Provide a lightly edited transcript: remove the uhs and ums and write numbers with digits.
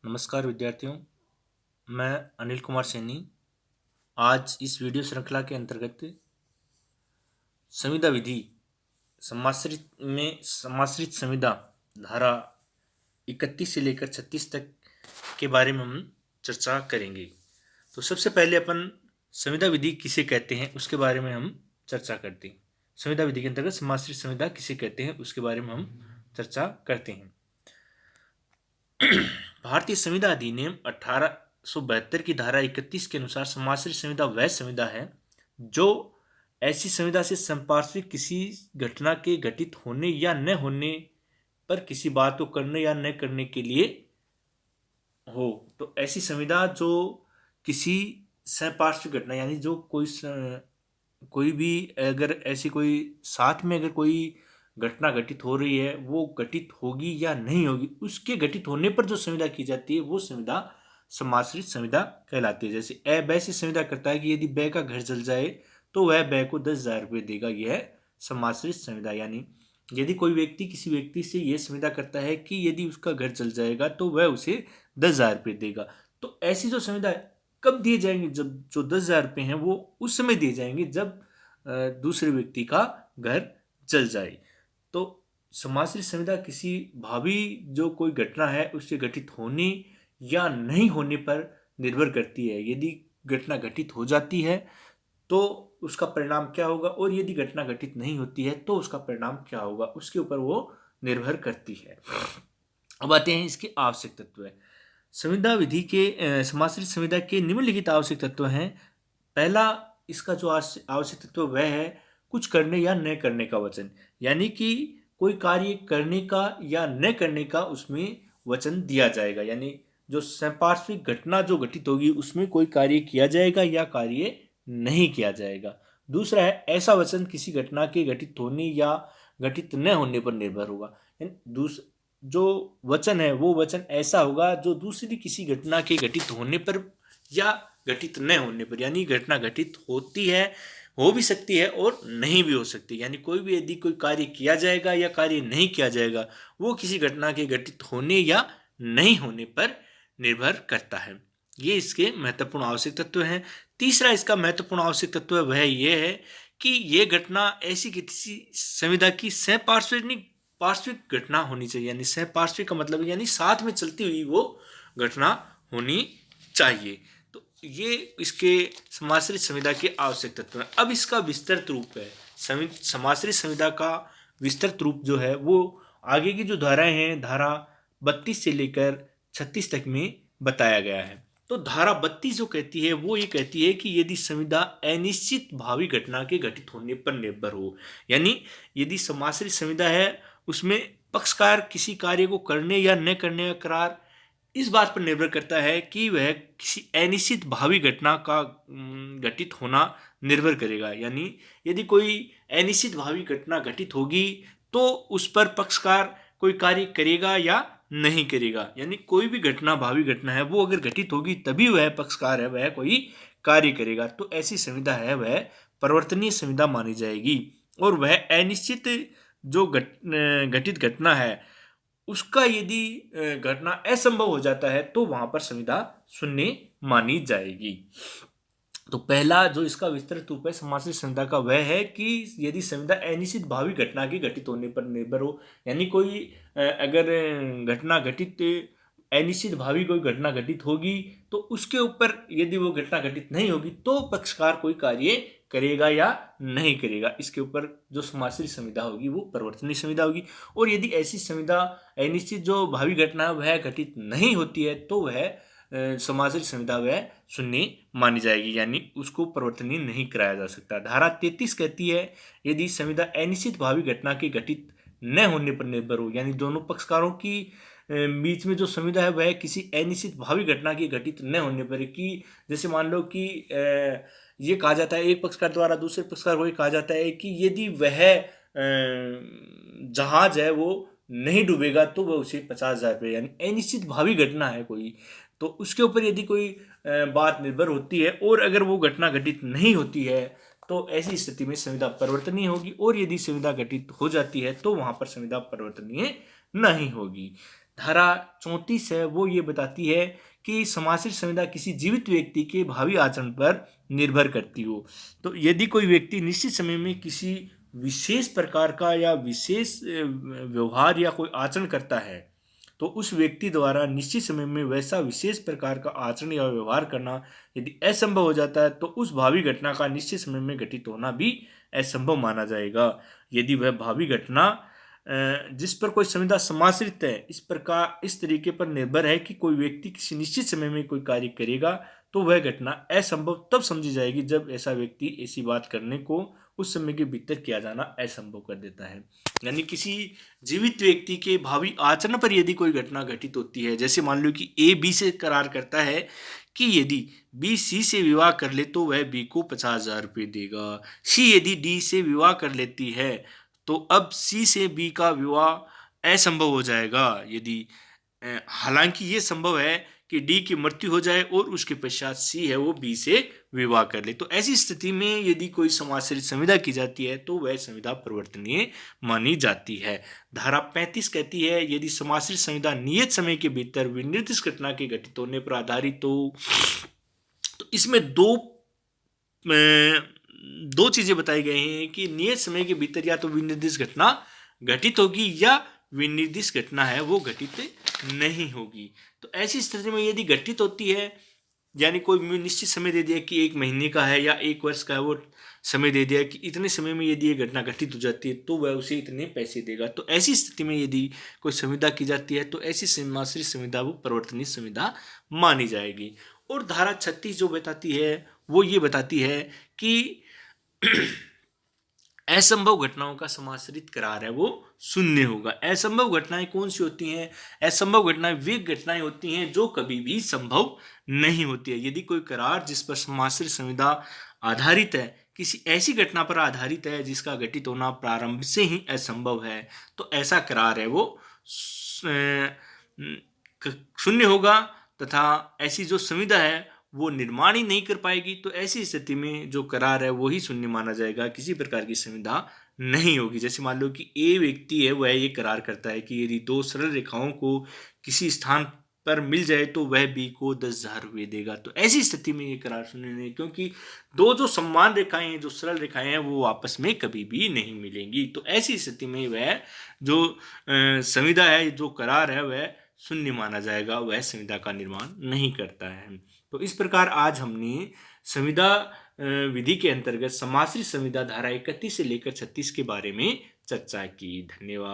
नमस्कार विद्यार्थियों, मैं अनिल कुमार सैनी। आज इस वीडियो श्रृंखला के अंतर्गत संविदा विधि समाश्रित संविदा धारा 31 से लेकर 36 तक के बारे में हम चर्चा करेंगे। तो सबसे पहले अपन संविदा विधि किसे कहते हैं उसके बारे में हम चर्चा करते हैं। संविदा विधि के अंतर्गत समाश्रित संविदा किसे कहते हैं उसके बारे में हम चर्चा करते हैं। भारतीय संविदा अधिनियम 1872 की धारा 31 के अनुसार समाश्रित संविदा वह संविदा है जो ऐसी संविदा से संपार्श्विक किसी घटना के घटित होने या न होने पर किसी बात को करने या न करने के लिए हो। तो ऐसी संविदा जो किसी संपार्श्विक घटना यानी जो कोई भी अगर ऐसी कोई साथ में अगर कोई घटना घटित हो रही है वो घटित होगी या नहीं होगी, उसके घटित होने पर जो संविदा की जाती है वो संविदा समाश्रित संविदा कहलाती है। जैसे ए बै से संविदा करता है कि यदि बै का घर जल जाए तो वह बै को 10,000 रुपये देगा, यह समाश्रित संविदा। यानी यदि कोई व्यक्ति किसी व्यक्ति से यह संविदा करता है कि यदि उसका घर जल जाएगा तो वह उसे 10,000 रुपये देगा, तो ऐसी जो संविदा कब दिए जाएंगे, जब जो 10,000 रुपये हैं वो उस समय दिए जाएंगे जब दूसरे व्यक्ति का घर जल जाए। तो समाश्रित संविदा किसी भावी जो कोई घटना है उसके घटित होने या नहीं होने पर निर्भर करती है। यदि घटना घटित हो जाती है तो उसका परिणाम क्या होगा, और यदि घटना घटित नहीं होती है तो उसका परिणाम क्या होगा, उसके ऊपर वो निर्भर करती है। अब आते हैं इसके आवश्यक तत्व। संविदा विधि के समाश्रित संविदा के निम्नलिखित आवश्यक तत्व हैं। पहला इसका जो आवश्यक तत्व वह है कुछ करने या न करने का वचन, यानी कि कोई कार्य करने का या न करने का उसमें वचन दिया जाएगा। यानी जो संपार्श्विक घटना जो घटित होगी उसमें कोई कार्य किया जाएगा या कार्य नहीं किया जाएगा। दूसरा है ऐसा वचन किसी घटना के घटित होने या घटित न होने पर निर्भर होगा। जो वचन है वो वचन ऐसा होगा जो दूसरी किसी घटना के घटित होने पर या घटित न होने पर, यानी घटना घटित होती है, हो भी सकती है और नहीं भी हो सकती। यानी कोई भी यदि कोई कार्य किया जाएगा या कार्य नहीं किया जाएगा वो किसी घटना के घटित होने या नहीं होने पर निर्भर करता है। ये इसके महत्वपूर्ण आवश्यक तत्व हैं। तीसरा इसका महत्वपूर्ण आवश्यक तत्व वह ये है कि ये घटना ऐसी किसी संविदा की सहपार्श्विक पार्श्विक घटना होनी चाहिए। यानी सहपार्श्विक का मतलब यानी साथ में चलती हुई वो घटना होनी चाहिए। तो ये इसके समाश्रित संविदा के आवश्यक तत्व हैं। अब इसका विस्तृत रूप है, समाश्रित संविदा का विस्तृत रूप जो है वो आगे की जो धाराएं हैं धारा 32 से लेकर 36 तक में बताया गया है। तो धारा 32 जो कहती है वो ये कहती है कि यदि संविदा अनिश्चित भावी घटना के घटित होने पर निर्भर हो, यानी यदि समाश्रित संविदा है उसमें पक्षकार किसी कार्य को करने या न करने का करार इस बात पर निर्भर करता है कि वह किसी अनिश्चित भावी घटना का घटित होना निर्भर करेगा। यानी यदि कोई अनिश्चित भावी घटना घटित होगी तो उस पर पक्षकार कोई कार्य करेगा या नहीं करेगा। यानी कोई भी घटना भावी घटना है वो अगर घटित होगी तभी वह पक्षकार है वह कोई कार्य करेगा। तो ऐसी संविदा है वह परिवर्तनीय संविदा मानी जाएगी, और वह अनिश्चित जो घटित घटना है उसका यदि घटना असंभव हो जाता है तो वहां पर संविदा शून्य मानी जाएगी। तो पहला जो इसका विस्तृत रूप है समाश्रित संविदा का वह है कि यदि संविदा अनिश्चित भावी घटना के घटित होने पर निर्भर हो, यानी कोई अगर घटना घटित अनिश्चित भावी कोई घटना घटित होगी तो उसके ऊपर यदि वो घटना घटित नहीं होगी तो पक्षकार कोई कार्य करेगा या नहीं करेगा, इसके ऊपर जो समाश्रित संविदा होगी वो परिवर्तनीय संविदा होगी। और यदि ऐसी संविदा अनिश्चित जो भावी घटना वह घटित नहीं होती है तो वह समाश्रित संविदा वह शून्य मानी जाएगी, यानी उसको परिवर्तनीय नहीं कराया जा सकता। धारा 33 कहती है यदि संविदा अनिश्चित भावी घटना के घटित न होने पर निर्भर हो, यानी दोनों पक्षकारों की बीच में जो संविदा है वह किसी अनिश्चित भावी घटना के घटित न होने पर, कि जैसे मान लो कि ये कहा जाता है एक पक्षकार द्वारा दूसरे पक्षकार को ये कहा जाता है कि यदि वह जहाज है वो नहीं डूबेगा तो वह उसे 50,000 रुपये, यानी अनिश्चित भावी घटना है कोई, तो उसके ऊपर यदि कोई बात निर्भर होती है और अगर वो घटना घटित नहीं होती है तो ऐसी स्थिति में संविदा परिवर्तनीय होगी, और यदि संविदा घटित हो जाती है तो वहां पर संविदा परिवर्तनीय नहीं होगी। धारा 34 है वो ये बताती है कि समाश्रित संविदा किसी जीवित व्यक्ति के भावी आचरण पर निर्भर करती हो। तो यदि कोई व्यक्ति निश्चित समय में किसी विशेष प्रकार का या विशेष व्यवहार या कोई आचरण करता है, तो उस व्यक्ति द्वारा निश्चित समय में वैसा विशेष प्रकार का आचरण या व्यवहार करना यदि असंभव हो जाता है, तो उस भावी घटना का निश्चित समय में घटित होना भी असंभव माना जाएगा। यदि वह भावी घटना जिस पर कोई संविदा समाश्रित है इस तरीके पर निर्भर है कि कोई व्यक्ति किसी निश्चित समय में कोई कार्य करेगा, तो वह घटना असंभव तब समझी जाएगी जब ऐसा व्यक्ति ऐसी बात करने को उस समय के भीतर किया जाना असंभव कर देता है। यानी किसी जीवित व्यक्ति के भावी आचरण पर यदि कोई घटना घटित होती है, जैसे मान लो कि ए बी से करार करता है कि यदि बी सी से विवाह कर ले तो वह बी को 50,000 रुपये देगा। सी यदि डी से विवाह कर लेती है तो अब सी से बी का विवाह असंभव हो जाएगा। यदि हालांकि ये संभव है कि डी की मृत्यु हो जाए और उसके पश्चात सी है वो बी से विवाह कर ले, तो ऐसी स्थिति में यदि कोई समाश्रित संविदा की जाती है तो वह संविदा परिवर्तनीय मानी जाती है। धारा 35 कहती है यदि समाश्रित संविदा नियत समय के भीतर विनिर्दिष्ट घटना के घटित होने पर आधारित हो, तो इसमें दो चीजें बताई गई हैं कि नियत समय के भीतर या तो विनिर्दिष्ट घटना घटित होगी या विनिर्दिष्ट घटना है वो घटित नहीं होगी। तो ऐसी स्थिति में यदि घटित होती है, यानी कोई निश्चित समय दे दिया कि 1 महीने का है या 1 वर्ष का है, वो समय दे दिया कि इतने समय में यदि ये घटना घटित हो जाती है तो वह उसे इतने पैसे देगा। तो ऐसी स्थिति में यदि कोई संविदा की जाती है तो ऐसी समाश्रित संविदा वो परिवर्तनीय संविदा मानी जाएगी। और धारा 36 जो बताती है वो ये बताती है कि असंभव घटनाओं का समाश्रित करार है वो शून्य होगा। असंभव घटनाएं कौन सी होती हैं? असंभव घटनाएं वे घटनाएं होती हैं जो कभी भी संभव नहीं होती है। यदि कोई करार जिस पर समाश्रित संविदा आधारित है किसी ऐसी घटना पर आधारित है जिसका घटित होना प्रारंभ से ही असंभव है, तो ऐसा करार है वो शून्य होगा तथा ऐसी जो संविदा है वो निर्माण ही नहीं कर पाएगी। तो ऐसी स्थिति में जो करार है वो ही शून्य माना जाएगा, किसी प्रकार की संविदा नहीं होगी। जैसे मान लो कि ए व्यक्ति है वह ये करार करता है कि यदि 2 सरल रेखाओं को किसी स्थान पर मिल जाए तो वह बी को 10,000 रुपये देगा। तो ऐसी स्थिति में ये करार शून्य नहीं, क्योंकि दो जो समान रेखाएं हैं, जो सरल रेखाएं हैं, वो आपस में कभी भी नहीं मिलेंगी। तो ऐसी स्थिति में वह जो संविदा है, जो करार है, वह शून्य माना जाएगा, वह संविदा का निर्माण नहीं करता है। तो इस प्रकार आज हमने संविदा विधि के अंतर्गत समाश्रित संविदा धारा 31 से लेकर 36 के बारे में चर्चा की। धन्यवाद।